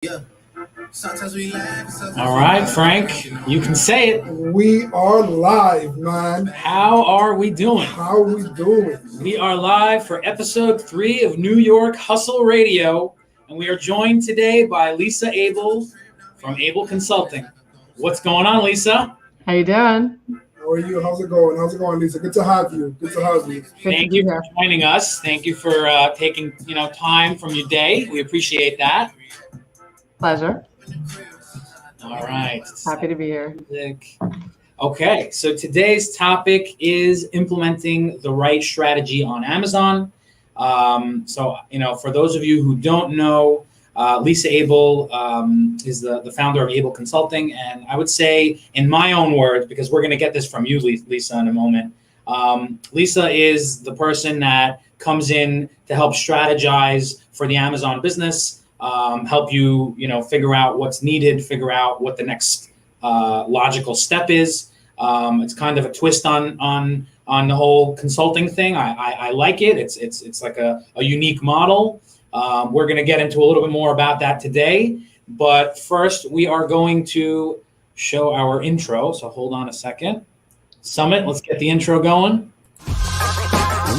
Yeah. Sometimes we laugh. All right, Frank, you can say it. We are live, man. How are we doing? How we doing? We are live for episode 3 of New York Hustle Radio, and we are joined today by Lisa Abel from Abel Consulting. What's going on, Lisa? How you doing? How are you? How's it going? How's it going, Lisa? Good to have you. Good to have you. Thank you for joining us. Thank you for taking time from your day. We appreciate that. Pleasure. All right. Happy to be here. Okay, so today's topic is implementing the right strategy on Amazon. For those of you who don't know, Lisa Abel is the founder of Abel Consulting, and I would say, in my own words, because we're going to get this from you, Lisa, in a moment, Lisa is the person that comes in to help strategize for the Amazon business, help you, figure out what's needed, figure out what the next logical step is. It's kind of a twist on the whole consulting thing. I like it. It's like a unique model. We're going to get into a little bit more about that today. But first, we are going to show our intro. So hold on a second. Summit, let's get the intro going.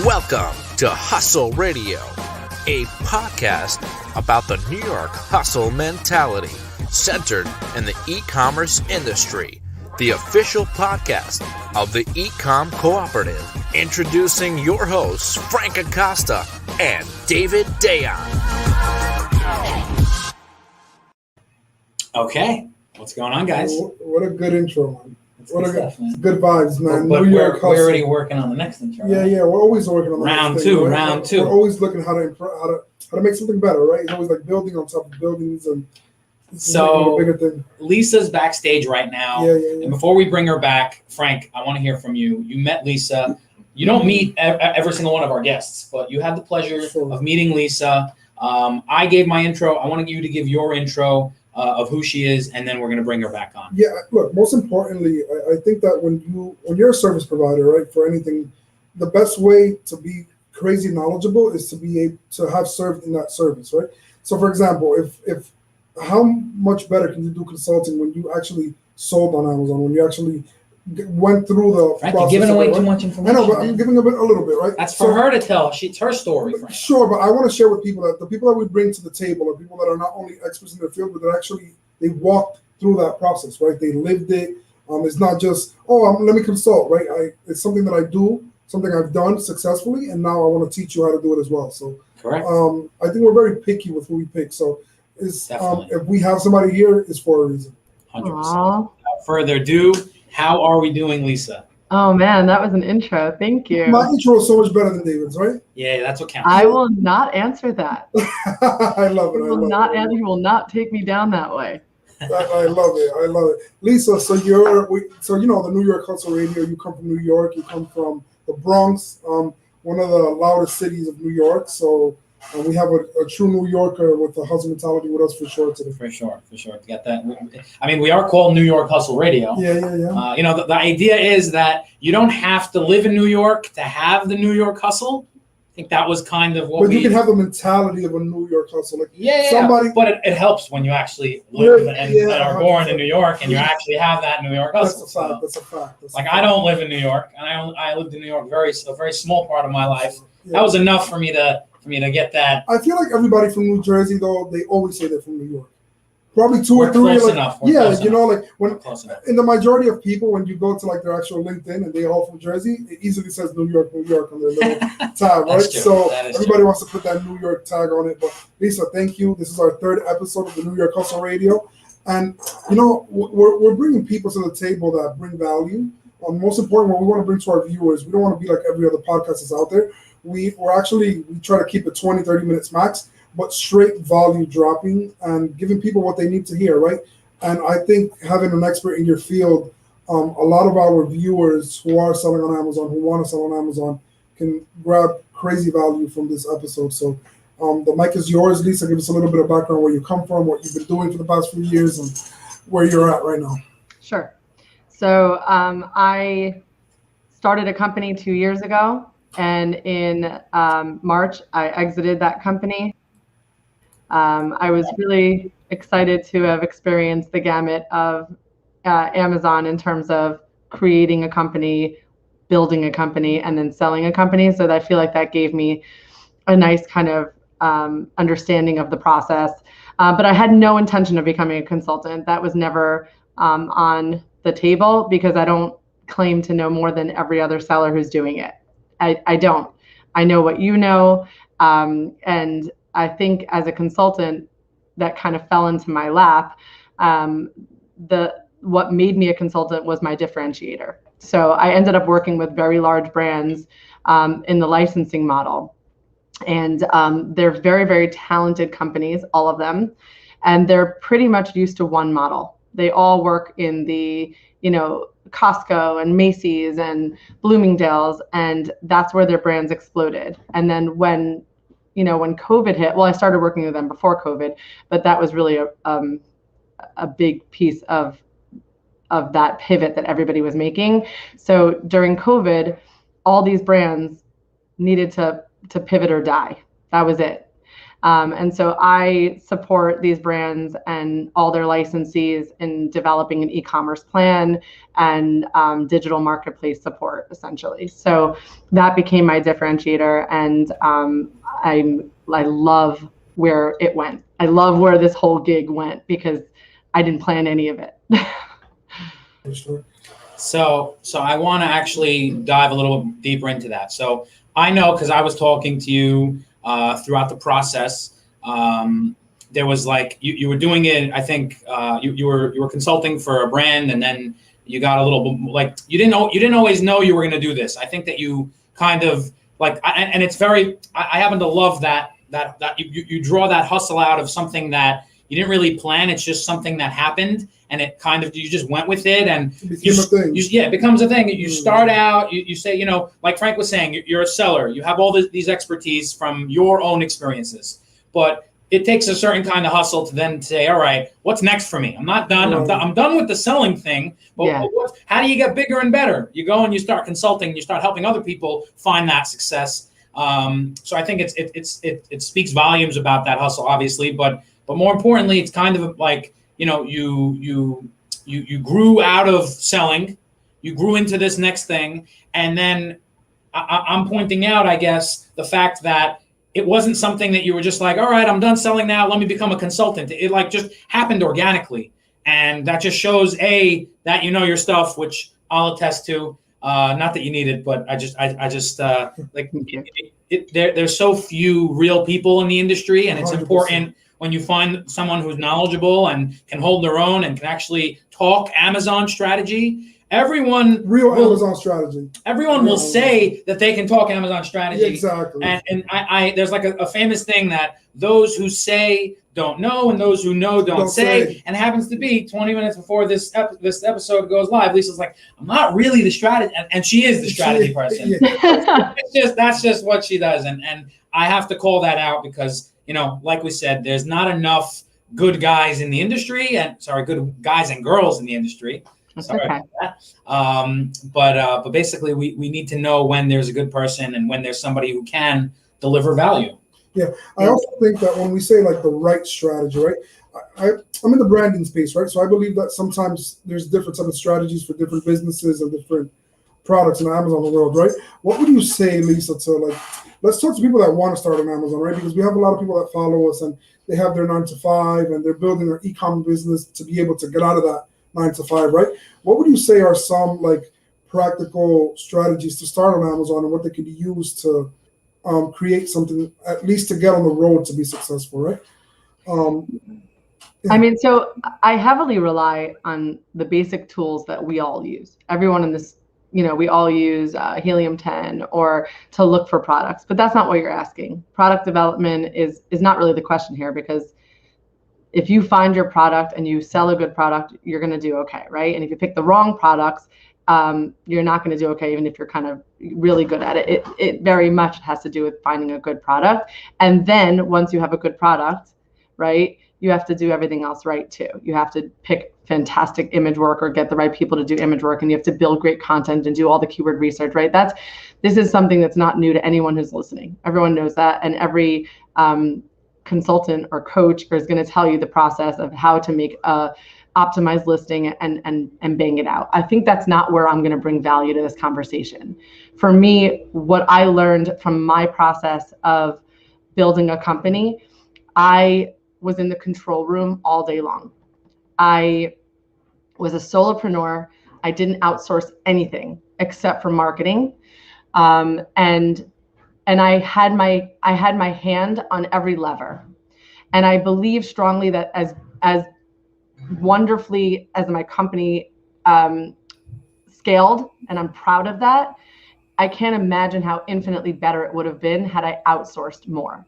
Welcome to Hustle Radio, a podcast about the New York hustle mentality centered in the e-commerce industry, the official podcast of the E-Com Cooperative. Introducing your hosts, Frank Acosta and David Dayon. Okay, what's going on, guys? What a good intro, man. What a stuff, man. good vibes, man. But New York we're hustle. already working on the next intro. Yeah, right? yeah. We're always working on the Round next two, thing, right? round two. We're always looking how to make something better, right? It's always like building on top of buildings and So a bigger thing. Lisa's backstage right now. Yeah. And before we bring her back, Frank, I want to hear from you. You met Lisa. You don't meet every single one of our guests, but you had the pleasure of meeting Lisa. I gave my intro. I want you to give your intro of who she is, and then we're going to bring her back on. Yeah, look, most importantly, I think that when you're a service provider, right, for anything, the best way to be crazy knowledgeable is to be able to have served in that service, right? So, for example, if how much better can you do consulting when you actually sold on Amazon, when you actually went through the Frank, process? you're giving away of it, too right? much information. I know, but I'm giving a little bit, right? That's for her to tell. It's her story, Frank. Sure, but I want to share with people that the people that we bring to the table are people that are not only experts in their field, but they walked through that process, right? They lived it. It's not just, let me consult, right? It's something that I do, something I've done successfully, and now I want to teach you how to do it as well. So, correct. I think we're very picky with who we pick. So, if we have somebody here, it's for a reason. 100%. Without further ado, how are we doing, Lisa? Oh man, that was an intro. Thank you. My intro is so much better than David's, right? Yeah, that's what counts. I will not answer that. I love it. You will not take me down that way. I love it. Lisa, so the New York Hustle Radio. You come from New York. You come from the Bronx, one of the loudest cities of New York. So we have a true New Yorker with the hustle mentality with us for sure today. For sure. Get that. I mean, we are called New York Hustle Radio. Yeah. The idea is that you don't have to live in New York to have the New York Hustle. I think that was kind of what But you can have the mentality of a New York hustle. Like but it helps when you actually live and are born in New York and you actually have that New York hustle. That's a fact. I don't live in New York, and I lived in New York a very small part of my life. Yeah. That was enough for me to get that. I feel like everybody from New Jersey, though, they always say they're from New York. Probably two or three. Close enough. When in the majority of people, when you go to like their actual LinkedIn and they all from Jersey, it easily says New York on their little tag, right? So everybody wants to put that New York tag on it. But Lisa, thank you. This is our 3rd episode of the New York Hustle Radio, and we're bringing people to the table that bring value. Most important, what we want to bring to our viewers, we don't want to be like every other podcast that's out there. We try to keep it 20, 30 minutes max, but straight value dropping and giving people what they need to hear, right? And I think having an expert in your field, a lot of our viewers who are selling on Amazon, who want to sell on Amazon, can grab crazy value from this episode. So the mic is yours, Lisa. Give us a little bit of background, where you come from, what you've been doing for the past few years, and where you're at right now. Sure. So I started a company 2 years ago. And in March, I exited that company. I was really excited to have experienced the gamut of Amazon in terms of creating a company, building a company, and then selling a company. So I feel like that gave me a nice kind of understanding of the process. But I had no intention of becoming a consultant. That was never on the table, because I don't claim to know more than every other seller who's doing it. I don't. I know what you know. And I think as a consultant, that kind of fell into my lap. What made me a consultant was my differentiator. So I ended up working with very large brands in the licensing model. And they're very, very talented companies, all of them. And they're pretty much used to one model. They all work in the, Costco and Macy's and Bloomingdale's, and that's where their brands exploded. And then when COVID hit, well, I started working with them before COVID, but that was really a big piece of that pivot that everybody was making. So during COVID, all these brands needed to pivot or die. That was it. And so I support these brands and all their licensees in developing an e-commerce plan and digital marketplace support, essentially. So that became my differentiator, and I love where it went. I love where this whole gig went, because I didn't plan any of it. So I want to actually dive a little deeper into that. So I know, because I was talking to you throughout the process. There was like you were doing it. I think you were consulting for a brand, and then you got a little like you didn't always know you were going to do this. I think that you kind of like, and it's very. I happen to love that you draw that hustle out of something that you didn't really plan. It's just something that happened, and it kind of, you just went with it, and it becomes a thing. You start out, you say, like Frank was saying, you're a seller. You have all these expertise from your own experiences, but it takes a certain kind of hustle to then say, all right, what's next for me? I'm not done. I'm done with the selling thing. But how do you get bigger and better? You go and you start consulting. You start helping other people find that success. So I think it speaks volumes about that hustle, obviously, but more importantly, it's kind of like, you grew out of selling, you grew into this next thing, and then I'm pointing out, I guess, the fact that it wasn't something that you were just like, all right, I'm done selling now, let me become a consultant. It like just happened organically, and that just shows that you know your stuff, which I'll attest to. Not that you need it, but I just like there's so few real people in the industry, and it's 100%. Important when you find someone who's knowledgeable and can hold their own and can actually talk Amazon strategy. Amazon strategy. Everyone will say that they can talk Amazon strategy. Yeah, exactly. And I there's like a famous thing that those who say don't know, and those who know don't say. And it happens to be 20 minutes before this episode goes live, Lisa's like, I'm not really the strategy, and she is the strategy person. Yeah. That's just what she does, and I have to call that out, because like we said, there's not enough good guys in the industry, good guys and girls in the industry. Sorry about that. But basically, we need to know when there's a good person and when there's somebody who can deliver value. Yeah, I also think that when we say like the right strategy, right? I'm in the branding space, right? So I believe that sometimes there's different types of strategies for different businesses and different products in the Amazon world, right? What would you say, Lisa, to let's talk to people that want to start on Amazon, right? Because we have a lot of people that follow us, and they have their 9-to-5, and they're building their e-com business to be able to get out of that 9-to-5, right? What would you say are some practical strategies to start on Amazon, and what they could use to create something, at least to get on the road to be successful, right? I mean, so I heavily rely on the basic tools that we all use. Everyone in this, we all use Helium 10 or to look for products, but that's not what you're asking. Product development is not really the question here, because if you find your product and you sell a good product, you're going to do okay, right? And if you pick the wrong products, you're not going to do okay, even if you're kind of really good at it. It very much has to do with finding a good product. And then once you have a good product, right, you have to do everything else right too. You have to pick fantastic image work or get the right people to do image work, and you have to build great content and do all the keyword research, right? This is something that's not new to anyone who's listening. Everyone knows that, and every consultant or coach is going to tell you the process of how to make a optimized listing and bang it out. I think that's not where I'm going to bring value to this conversation. For me, what I learned from my process of building a company, I was in the control room all day long. I was a solopreneur. I didn't outsource anything except for marketing. And I had my hand on every lever. And I believe strongly that as wonderfully as my company scaled, and I'm proud of that, I can't imagine how infinitely better it would have been had I outsourced more.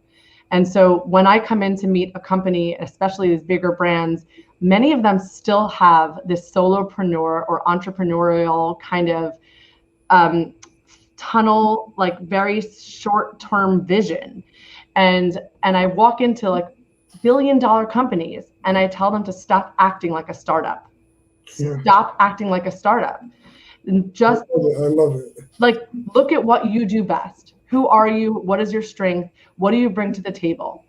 And so when I come in to meet a company, especially these bigger brands, many of them still have this solopreneur or entrepreneurial kind of tunnel, like very short-term vision. And I walk into like billion-dollar companies and I tell them to stop acting like a startup. Yeah. Stop acting like a startup. And just I love it. Like, look at what you do best. Who are you? What is your strength? What do you bring to the table?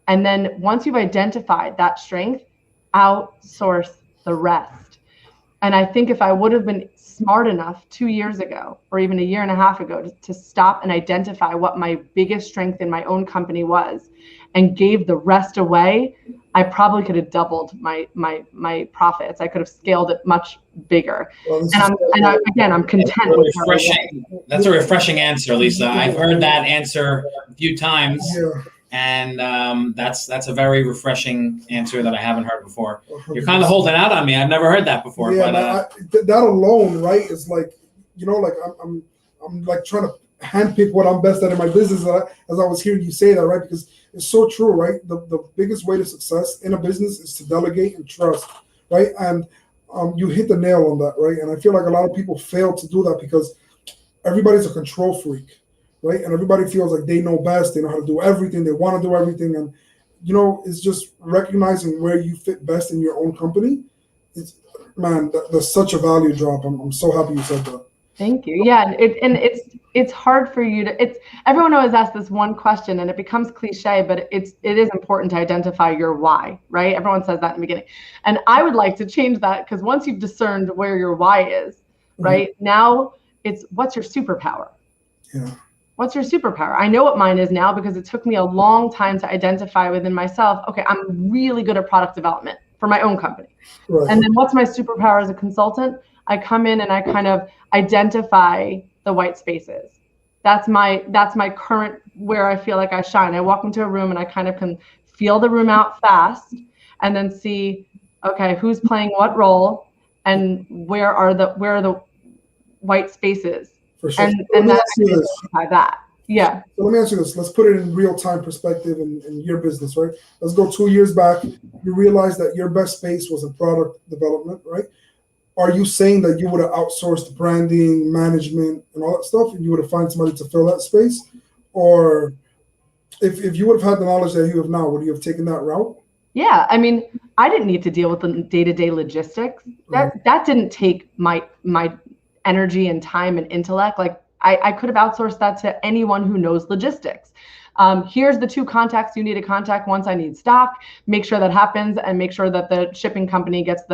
And then once you've identified that strength, outsource the rest. And I think if I would have been smart enough 2 years ago, or even a year and a half ago, to stop and identify what my biggest strength in my own company was and gave the rest away, I probably could have doubled my profits. I could have scaled it much bigger. Well, I'm content with refreshing. That's a refreshing answer, Lisa. I've heard that answer a few times. Yeah. And that's a very refreshing answer that I haven't heard before. You're kind of holding out on me. I've never heard that before. Yeah, but that alone, right, is like, like I'm like trying to handpick what I'm best at in my business as I was hearing you say that, right? Because it's so true, right? The biggest way to success in a business is to delegate and trust, right? And you hit the nail on that, right? And I feel like a lot of people fail to do that because everybody's a control freak. Right, and everybody feels like they know best. They know how to do everything. They want to do everything, and it's just recognizing where you fit best in your own company. That's such a value drop. I'm so happy you said that. Thank you. Yeah, it's hard for you to. Everyone always asks this one question, and it becomes cliche, but it is important to identify your why. Right? Everyone says that in the beginning, and I would like to change that because once you've discerned where your why is, right, now it's what's your superpower. Yeah. What's your superpower? I know what mine is now because it took me a long time to identify within myself. Okay, I'm really good at product development for my own company. Right. And then what's my superpower as a consultant? I come in and I kind of identify the white spaces. That's my current where I feel like I shine. I walk into a room and I kind of can feel the room out fast and then see, okay, who's playing what role and where are the white spaces. For sure. And that's by that. Yeah. So let me ask you this. Let's put it in real-time perspective in your business, right? Let's go 2 years back. You realized that your best space was in product development, right? Are you saying that you would have outsourced branding, management, and all that stuff, and you would have found somebody to fill that space? Or if you would have had the knowledge that you have now, would you have taken that route? Yeah. I mean, I didn't need to deal with the day-to-day logistics. That didn't take my energy and time and intellect. Like I could have outsourced that to anyone who knows logistics. Here's the 2 contacts you need to contact once I need stock, make sure that happens and make sure that the shipping company gets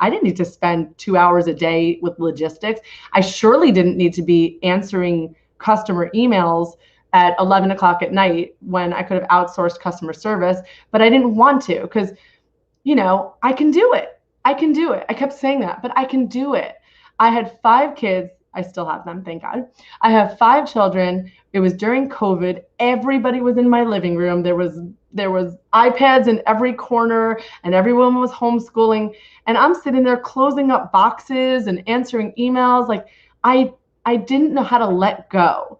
I didn't need to spend 2 hours a day with logistics. I surely didn't need to be answering customer emails at 11 o'clock at night when I could have outsourced customer service, but I didn't want to because, I can do it. I can do it. I kept saying that, but I can do it. I had 5 kids. I still have them, thank God. I have 5 children. It was during COVID. Everybody was in my living room. There was iPads in every corner and everyone was homeschooling. And I'm sitting there closing up boxes and answering emails. Like I didn't know how to let go.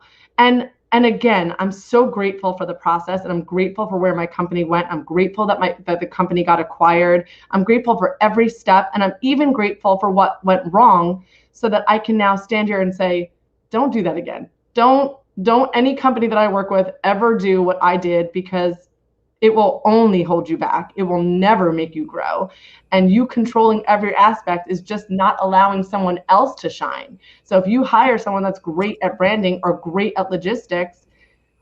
And again, I'm so grateful for the process and I'm grateful for where my company went. I'm grateful that the company got acquired. I'm grateful for every step. And I'm even grateful for what went wrong so that I can now stand here and say, don't do that again. Don't any company that I work with ever do what I did because it will only hold you back. It will never make you grow. And you controlling every aspect is just not allowing someone else to shine. So if you hire someone that's great at branding or great at logistics,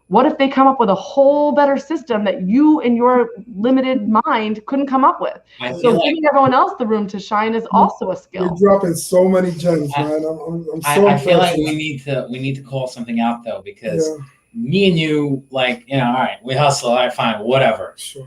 What if they come up with a whole better system that you in your limited mind couldn't come up with? So giving everyone else the room to shine is also a skill. You're dropping so many gems, man. I'm so I feel like we need to call something out though, because me and you, like, you know, all right, we hustle, all right, fine, whatever. Sure.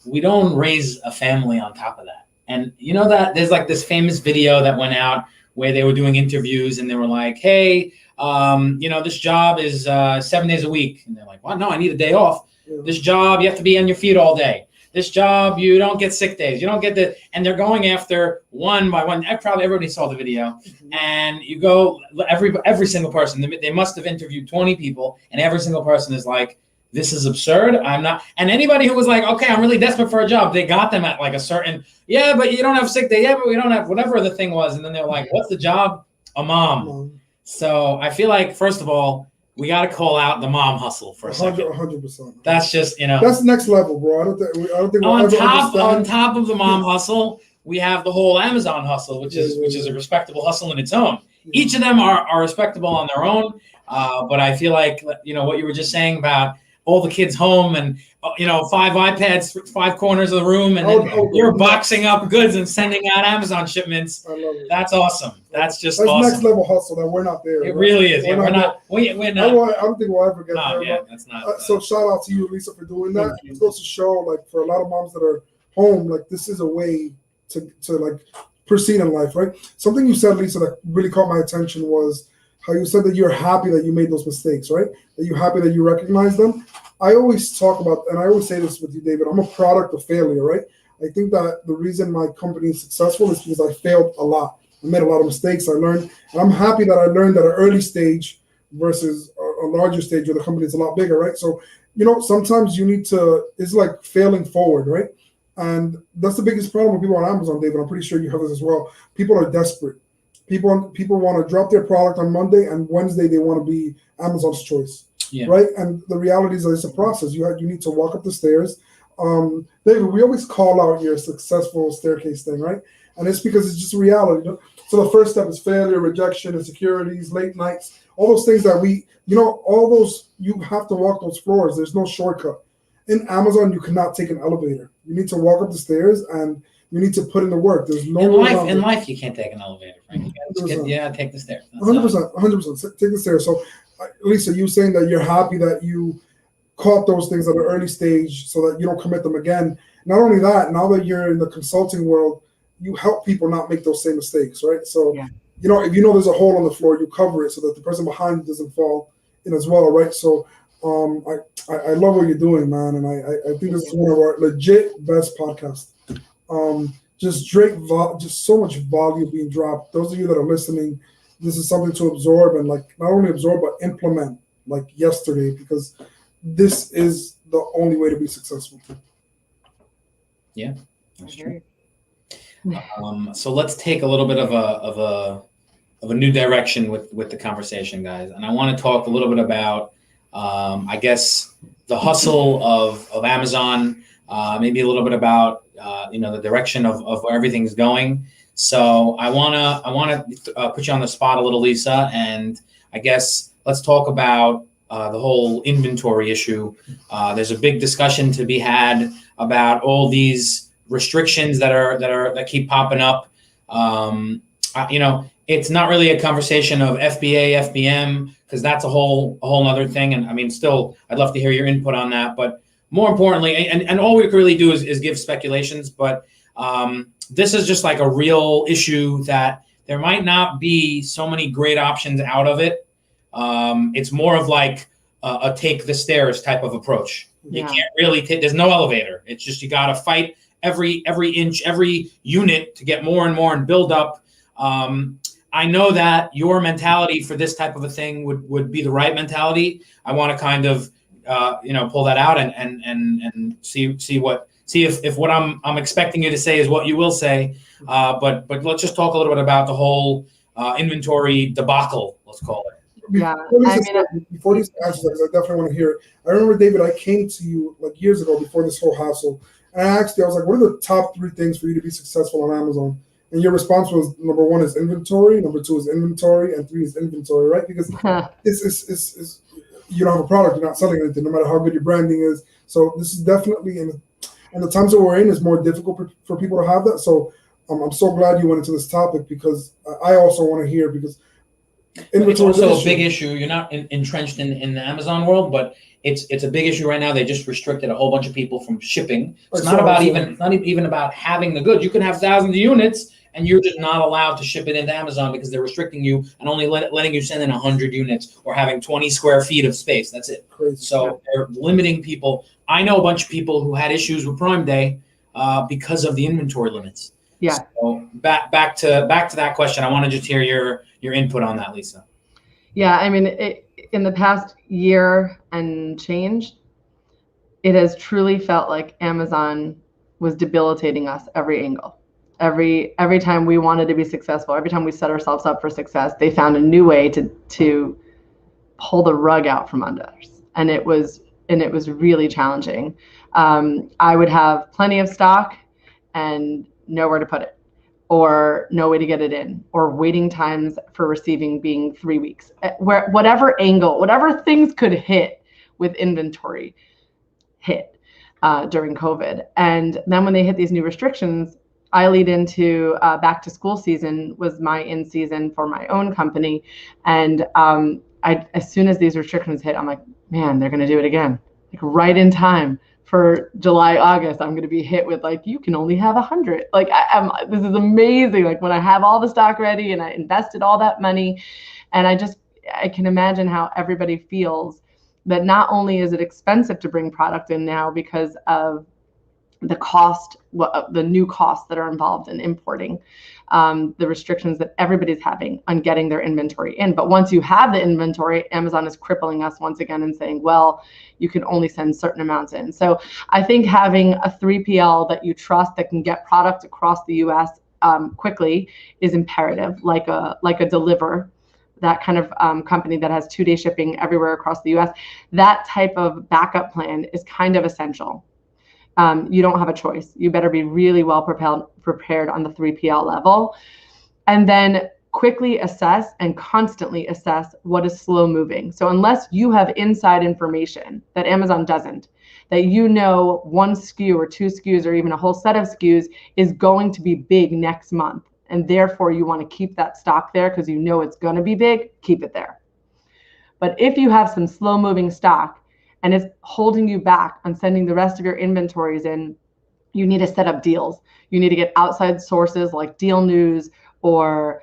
We don't raise a family on top of that. And you know that there's like this famous video that went out where they were doing interviews and they were like, hey, you know, this job is 7 days a week. And they're like, well, no, I need a day off. Yeah. This job, you have to be on your feet all day. This job, you don't get sick days. You don't get and they're going after one by one. Probably everybody saw the video. Mm-hmm. And you go, every single person, they must have interviewed 20 people, and every single person is like, this is absurd. I'm not. And anybody who was like, okay, I'm really desperate for a job, they got them at like a certain, yeah, but you don't have sick day. Yeah, but we don't have whatever the thing was. And then they're like, what's the job? A mom. Mm-hmm. So I feel like, first of all, we got to call out the mom hustle for a second. 100%. That's just, you know. That's next level, bro. I don't think we'll ever understand. On top of the mom hustle, we have the whole Amazon hustle, which is a respectable hustle in its own. Yeah. Each of them are respectable on their own. But I feel like, you know, what you were just saying about all the kids home and, you know, 5 iPads, 5 corners of the room, and then you're boxing up goods and sending out Amazon shipments. I love it. That's awesome. That's just awesome. That's next level hustle that we're not there. It really is. We're not. We're not. I don't think we'll ever get there. Yeah, that's not. So shout out to you, Lisa, for doing that. It goes to show, like, for a lot of moms that are home, like, this is a way to like proceed in life, right? Something you said, Lisa, that really caught my attention was how you said that you're happy that you made those mistakes, right? That you're happy that you recognize them. I always talk about, and I always say this with you, David, I'm a product of failure, right? I think that the reason my company is successful is because I failed a lot. I made a lot of mistakes. I learned, and I'm happy that I learned at an early stage versus a larger stage where the company is a lot bigger, right? So, you know, sometimes you need to, it's like failing forward, right? And that's the biggest problem with people on Amazon, David. I'm pretty sure you have this as well. People are desperate. People want to drop their product on Monday, and Wednesday they want to be Amazon's choice. Yeah. Right, and the reality is that it's a process. You need to walk up the stairs. David, we always call out your successful staircase thing, right? And it's because it's just a reality. You know? So the first step is failure, rejection, insecurities, late nights, all those things that all those, you have to walk those floors. There's no shortcut. In Amazon, you cannot take an elevator. You need to walk up the stairs and you need to put in the work. There's no in life, you can't take an elevator, Frank. Take the stairs. 100%. Take the stairs. So, Lisa, you saying that you're happy that you caught those things at an early stage so that you don't commit them again. Not only that, now that you're in the consulting world, you help people not make those same mistakes, right? So, you know, if you know there's a hole on the floor, you cover it so that the person behind you doesn't fall in as well, right? So, I love what you're doing, man, and I think this is one of our legit best podcasts. Just so much value being dropped. Those of you that are listening, this is something to absorb and, like, not only absorb but implement like yesterday, because this is the only way to be successful. Yeah, that's true. So let's take a little bit of a new direction with the conversation, guys. And I want to talk a little bit about, I guess, the hustle of Amazon. Maybe a little bit about the direction of where everything's going. So I wanna put you on the spot a little, Lisa, and I guess let's talk about the whole inventory issue. There's a big discussion to be had about all these restrictions that keep popping up. It's not really a conversation of FBA, FBM, because that's a whole other thing. And I mean, still, I'd love to hear your input on that. But more importantly, and all we can really do is give speculations, but this is just like a real issue that there might not be so many great options out of it. It's more of like a take the stairs type of approach. Yeah. You can't really there's no elevator. It's just, you got to fight every inch, every unit to get more and more and build up. I know that your mentality for this type of a thing would be the right mentality. I want to kind of pull that out and see if what I'm expecting you to say is what you will say. But let's just talk a little bit about the whole inventory debacle, let's call it. Yeah, before these answers, because I definitely want to hear it. I remember, David, I came to you like years ago before this whole hassle, and I asked you, I was like, what are the top 3 things for you to be successful on Amazon? And your response was, number 1 is inventory, number 2 is inventory, and 3 is inventory, right? Because it's you don't have a product, you're not selling anything, no matter how good your branding is. So this is definitely in the times that we're in is more difficult for people to have that. So I'm so glad you went into this topic, because I also want to hear, because it's also a big issue. You're not entrenched in the Amazon world, but it's a big issue right now. They just restricted a whole bunch of people from shipping. It's not even about having the goods. You can have thousands of units, and you're just not allowed to ship it into Amazon because they're restricting you and only letting you send in 100 units or having 20 square feet of space. That's it. Crazy. So they're limiting people. I know a bunch of people who had issues with Prime Day because of the inventory limits. Yeah. So back to that question. I want to just hear your input on that, Lisa. Yeah, I mean, in the past year and change, it has truly felt like Amazon was debilitating us every angle. Every time we wanted to be successful, every time we set ourselves up for success, they found a new way to pull the rug out from under us, and it was really challenging. I would have plenty of stock and nowhere to put it, or no way to get it in, or waiting times for receiving being 3 weeks. Whatever angle, whatever things could hit with inventory hit during COVID. And then when they hit these new restrictions, I lead into back to school season was my in season for my own company. And as soon as these restrictions hit, I'm like, man, they're going to do it again. Like right in time for July, August, I'm going to be hit with like, you can only have 100. Like this is amazing. Like when I have all the stock ready and I invested all that money, and I can imagine how everybody feels that not only is it expensive to bring product in now because of the cost, the new costs that are involved in importing, the restrictions that everybody's having on getting their inventory in. But once you have the inventory, Amazon is crippling us once again and saying, well, you can only send certain amounts in. So I think having a 3PL that you trust that can get product across the US quickly is imperative, like a Deliver, that kind of company that has 2-day shipping everywhere across the US. That type of backup plan is kind of essential. You don't have a choice. You better be really well prepared on the 3PL level. And then quickly assess and constantly assess what is slow moving. So unless you have inside information that Amazon doesn't, that you know one SKU or 2 SKUs or even a whole set of SKUs is going to be big next month, and therefore you want to keep that stock there because you know it's going to be big, keep it there. But if you have some slow moving stock and it's holding you back on sending the rest of your inventories in, you need to set up deals. You need to get outside sources like Deal News or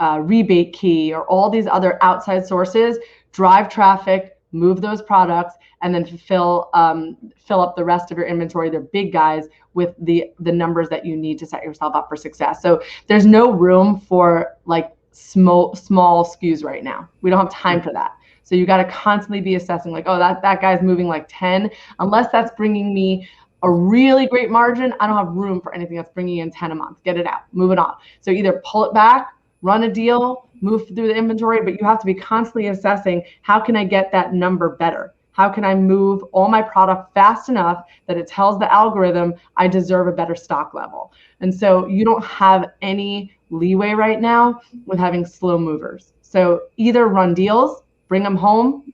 Rebate Key or all these other outside sources, drive traffic, move those products, and then fill up the rest of your inventory, the big guys, with the numbers that you need to set yourself up for success. So there's no room for like small SKUs right now. We don't have time for that. So you got to constantly be assessing like, oh, that guy's moving like 10. Unless that's bringing me a really great margin, I don't have room for anything that's bringing in 10 a month. Get it out, move it on. So either pull it back, run a deal, move through the inventory, but you have to be constantly assessing, how can I get that number better? How can I move all my product fast enough that it tells the algorithm I deserve a better stock level? And so you don't have any leeway right now with having slow movers. So either run deals, bring them home,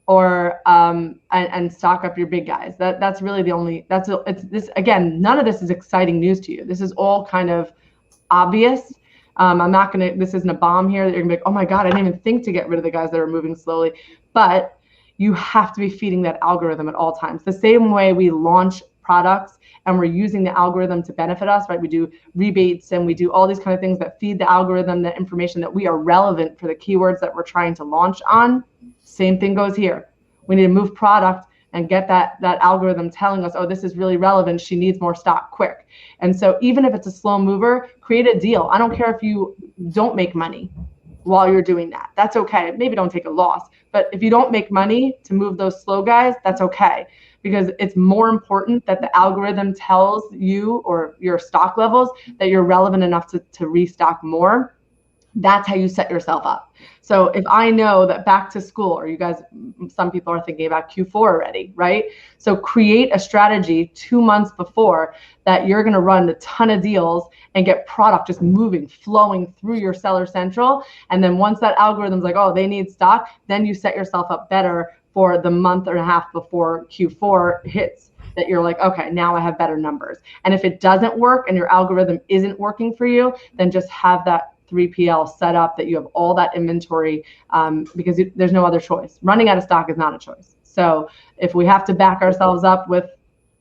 or and stock up your big guys. That's really the only. It's this again. None of this is exciting news to you. This is all kind of obvious. I'm not gonna. This isn't a bomb here that you're gonna be like, oh my god, I didn't even think to get rid of the guys that are moving slowly. But you have to be feeding that algorithm at all times. The same way we launch products and we're using the algorithm to benefit us, right? We do rebates and we do all these kind of things that feed the algorithm the information that we are relevant for the keywords that we're trying to launch on. Same thing goes here. We need to move product and get that algorithm telling us, oh, this is really relevant. She needs more stock quick. And so even if it's a slow mover, create a deal. I don't care if you don't make money while you're doing that. That's okay. Maybe don't take a loss. But if you don't make money to move those slow guys, that's okay. Because it's more important that the algorithm tells you or your stock levels that you're relevant enough to restock more That's how you set yourself up. So if I know that back to school, or you guys, some people are thinking about Q4 already, right? So create a strategy 2 months before that you're going to run a ton of deals and get product just moving, flowing through your Seller Central. And then once that algorithm's like, oh, they need stock, then you set yourself up better for the month and a half before Q4 hits, that you're like, okay, now I have better numbers. And if it doesn't work and your algorithm isn't working for you, then just have that 3PL set up, that you have all that inventory, because there's no other choice. Running out of stock is not a choice. So if we have to back ourselves up with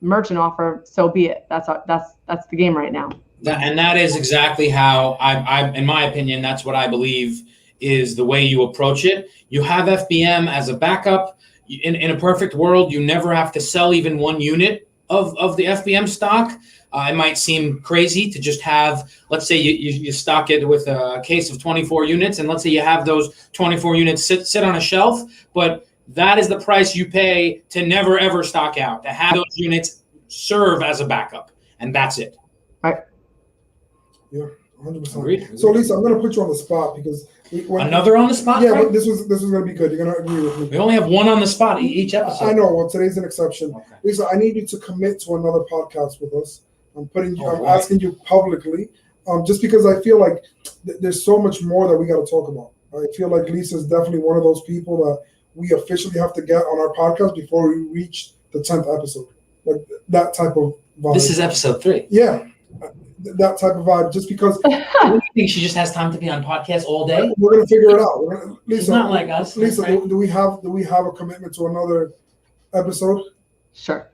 merchant offer, so be it. That's the game right now. And that is exactly how I, in my opinion, that's what I believe is the way you approach it. You have FBM as a backup. In a perfect world, you never have to sell even one unit of the FBM stock. It might seem crazy to just have, let's say you stock it with a case of 24 units, and let's say you have those 24 units sit on a shelf, but that is the price you pay to never ever stock out, to have those units serve as a backup, and that's it. Right. Yeah, 100%. Agreed. So Lisa, I'm going to put you on the spot because another on the spot. Yeah, Frank? but this was going to be good. You're going to agree with me. We only have one on the spot each episode. I know. Well, today's an exception. Okay. Lisa, I need you to commit to another podcast with us. I'm asking you publicly, just because I feel like there's so much more that we got to talk about. I feel like Lisa is definitely one of those people that we officially have to get on our podcast before we reach the 10th episode. Like that type of vibe. This is episode 3. Yeah, that type of vibe. Just because. Do you think she just has time to be on podcasts all day? We're gonna figure it out. Lisa, She's not like us. Lisa, right? do we have a commitment to another episode? Sure.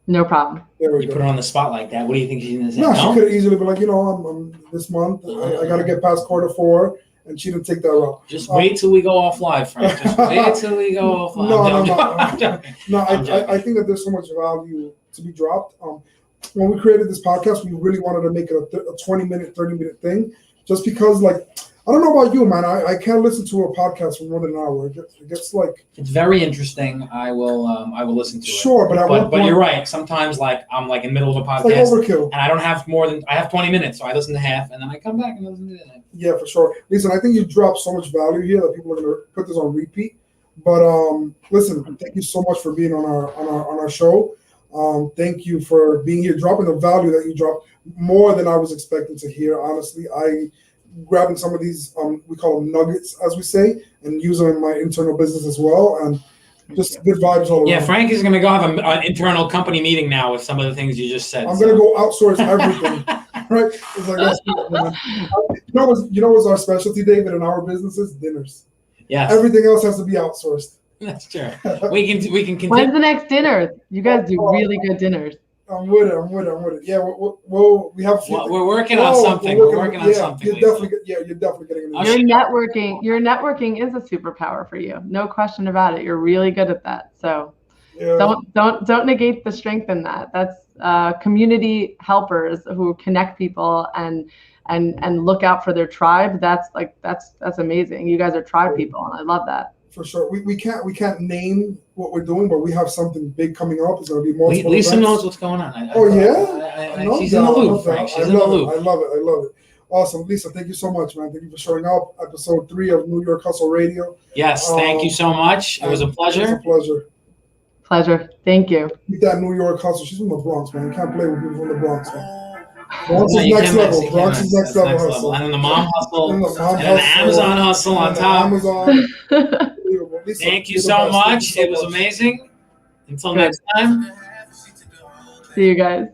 No problem. There we You go. put her on the spot like that. What do you think she's going to say? No, she could have easily been like, I'm this month, I got to get past Q4, and she didn't take that route. Just wait till we go off live, Frank. Just wait till we go off live. No, I think that there's so much value to be dropped. When we created this podcast, we really wanted to make it a 20-minute, 30-minute thing, just because, like, I don't know about you, man. I can't listen to a podcast for more than an hour. It gets like, it's very interesting. I will listen to it. Sure, but you're right. Sometimes, like, I'm like in the middle of a podcast, like overkill, and I don't have I have 20 minutes, so I listen to half, and then I come back and listen to it. Yeah, for sure. Listen, I think you dropped so much value here that people are going to put this on repeat. But listen, thank you so much for being on our show. Thank you for being here, dropping the value that you dropped, more than I was expecting to hear. Honestly, grabbing some of these, we call them nuggets, as we say, and use them in my internal business as well. And just good vibes all around. Yeah, Frank is going to go have an internal company meeting now with some of the things you just said. I'm going to go outsource everything. Right? It's like, that's cool, man. You know what's our specialty, David, in our businesses? Dinners. Yes. Everything else has to be outsourced. That's true. We can continue. When's the next dinner? You guys do really good dinners. I'm with it. Yeah, we have. We're working on something. We're working on something. You're definitely getting it. Your networking is a superpower for you. No question about it. You're really good at that. So don't negate the strength in that. That's community helpers who connect people and look out for their tribe. That's amazing. You guys are tribe people, and I love that. For sure. We can't name what we're doing, but we have something big coming up. It's going to be multiple Lisa events. knows what's going on. She's in the loop, Frank. She's in the loop. I love it. Awesome. Lisa, thank you so much, man. Thank you for showing up. Episode 3 of New York Hustle Radio. Yes, thank you so much. It was a pleasure. It was a Pleasure. Thank you. Keep that New York hustle. She's from the Bronx, man. You can't play with people from the Bronx, man. Bronx No, is you next can't mess. level. You Bronx can't is mess. next That's level hustle. And then the mom hustle. And the Amazon hustle on top. Amazon. Lisa, Thank you so much. It was amazing. Until next time. See you guys.